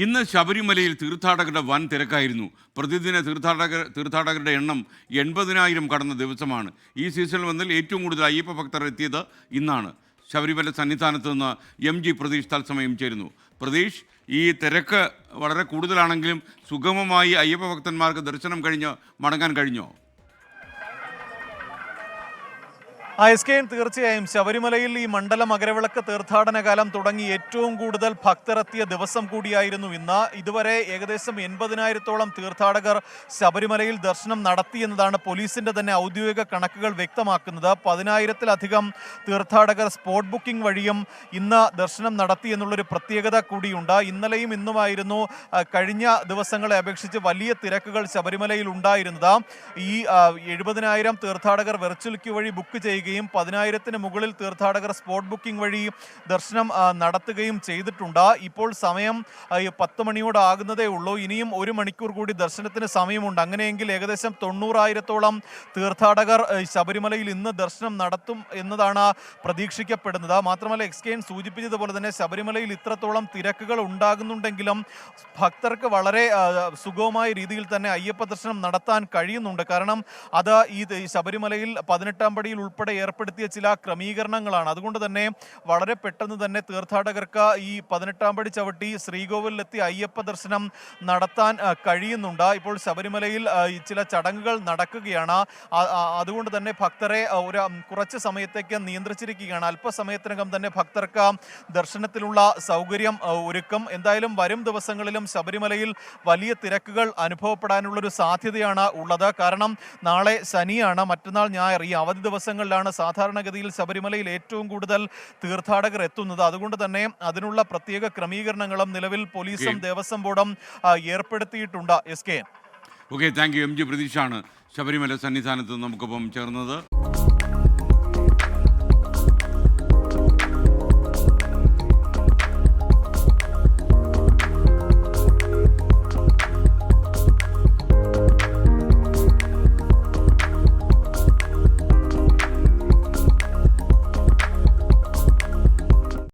ഇന്ന് ശബരിമലയിൽ തീർത്ഥാടകരുടെ വൻ തിരക്കായിരുന്നു. പ്രതിദിന തീർത്ഥാടകരുടെ എണ്ണം 80,000 കടന്ന ദിവസമാണ്. ഈ സീസണിൽ വന്നതിൽ ഏറ്റവും കൂടുതൽ അയ്യപ്പ ഭക്തർ എത്തിയത് ഇന്നാണ്. ശബരിമല സന്നിധാനത്ത് നിന്ന് MG പ്രതീഷ് തത്സമയം ചേരുന്നു. പ്രതീഷ്, ഈ തിരക്ക് വളരെ കൂടുതലാണെങ്കിലും സുഗമമായി അയ്യപ്പ ഭക്തന്മാർക്ക് ദർശനം കഴിഞ്ഞ് മടങ്ങാൻ കഴിഞ്ഞോ? തീർച്ചയായും ശബരിമലയിൽ ഈ മണ്ഡല മകരവിളക്ക് തീർത്ഥാടന കാലം തുടങ്ങി ഏറ്റവും കൂടുതൽ ഭക്തരെത്തിയ ദിവസം കൂടിയായിരുന്നു ഇന്ന്. ഇതുവരെ ഏകദേശം 80,000-ഓളം തീർത്ഥാടകർ ശബരിമലയിൽ ദർശനം നടത്തി എന്നതാണ് പോലീസിന്റെ തന്നെ ഔദ്യോഗിക കണക്കുകൾ വ്യക്തമാക്കുന്നത്. 10,000-ത്തിലധികം തീർത്ഥാടകർ സ്പോട്ട് ബുക്കിംഗ് വഴിയും ഇന്ന് ദർശനം നടത്തി എന്നുള്ളൊരു പ്രത്യേകത കൂടിയുണ്ട്. ഇന്നലെയും ഇന്നുമായിരുന്നു കഴിഞ്ഞ ദിവസങ്ങളെ അപേക്ഷിച്ച് വലിയ തിരക്കുകൾ ശബരിമലയിൽ ഉണ്ടായിരുന്നത്. ഈ 70,000 തീർത്ഥാടകർ വെർച്വൽ ക്യൂ വഴി ബുക്ക് ചെയ്യുകയും 10,000-ത്തിന് മുകളിൽ തീർത്ഥാടകർ സ്പോട്ട് ബുക്കിംഗ് വഴി ദർശനം നടത്തുകയും ചെയ്തിട്ടുണ്ട്. ഇപ്പോൾ സമയം 10 മണിയോടാകുന്നതേ ഉള്ളൂ. ഇനിയും 1 മണിക്കൂർ കൂടി ദർശനത്തിന് സമയമുണ്ട്. അങ്ങനെയെങ്കിൽ ഏകദേശം 90,000-ഓളം തീർത്ഥാടകർ ശബരിമലയിൽ ഇന്ന് ദർശനം നടത്തും എന്നതാണ് പ്രതീക്ഷിക്കപ്പെടുന്നത്. മാത്രമല്ല, എക്സ്കെയിൻ സൂചിപ്പിച്ചതുപോലെ തന്നെ ശബരിമലയിൽ ഇത്രത്തോളം തിരക്കുകൾ ഉണ്ടാകുന്നുണ്ടെങ്കിലും ഭക്തർക്ക് വളരെ സുഗമമായ രീതിയിൽ തന്നെ അയ്യപ്പ ദർശനം നടത്താൻ കഴിയുന്നുണ്ട്. കാരണം അത് ഈ ശബരിമലയിൽ 18-ാം പടിയിൽ ഉൾപ്പെടെ ഏർപ്പെടുത്തിയ ചില ക്രമീകരണങ്ങളാണ്. അതുകൊണ്ട് തന്നെ വളരെ പെട്ടെന്ന് തന്നെ തീർത്ഥാടകർക്ക് ഈ 18-ാം പടി ചവിട്ടി ശ്രീകോവിലെത്തി അയ്യപ്പ ദർശനം നടത്താൻ കഴിയുന്നുണ്ട്. ഇപ്പോൾ ശബരിമലയിൽ ചില ചടങ്ങുകൾ നടക്കുകയാണ്. അതുകൊണ്ട് തന്നെ ഭക്തരെ കുറച്ച് സമയത്തേക്ക് നിയന്ത്രിച്ചിരിക്കുകയാണ്. അല്പസമയത്തിനകം തന്നെ ഭക്തർക്ക് ദർശനത്തിനുള്ള സൗകര്യം ഒരുക്കും. എന്തായാലും വരും ദിവസങ്ങളിലും ശബരിമലയിൽ വലിയ തിരക്കുകൾ അനുഭവപ്പെടാനുള്ളൊരു സാധ്യതയാണ് ഉള്ളത്. കാരണം നാളെ ശനിയാണ്, മറ്റന്നാൾ ഞായർ, ഈ അവധി ദിവസങ്ങളിലാണ് സാധാരണഗതിയിൽ ശബരിമലയിൽ ഏറ്റവും കൂടുതൽ തീർത്ഥാടകർ എത്തുന്നത്. അതുകൊണ്ട് തന്നെ അതിനുള്ള പ്രത്യേക ക്രമീകരണങ്ങളും നിലവിൽ പോലീസും ദേവസ്വം ബോർഡും ഏർപ്പെടുത്തിയിട്ടുണ്ട്. Okay, thank you. MG പ്രതീഷാണ് ശബരിമല സന്നിധാനത്ത് നമുക്കൊപ്പം ചേർന്നത്.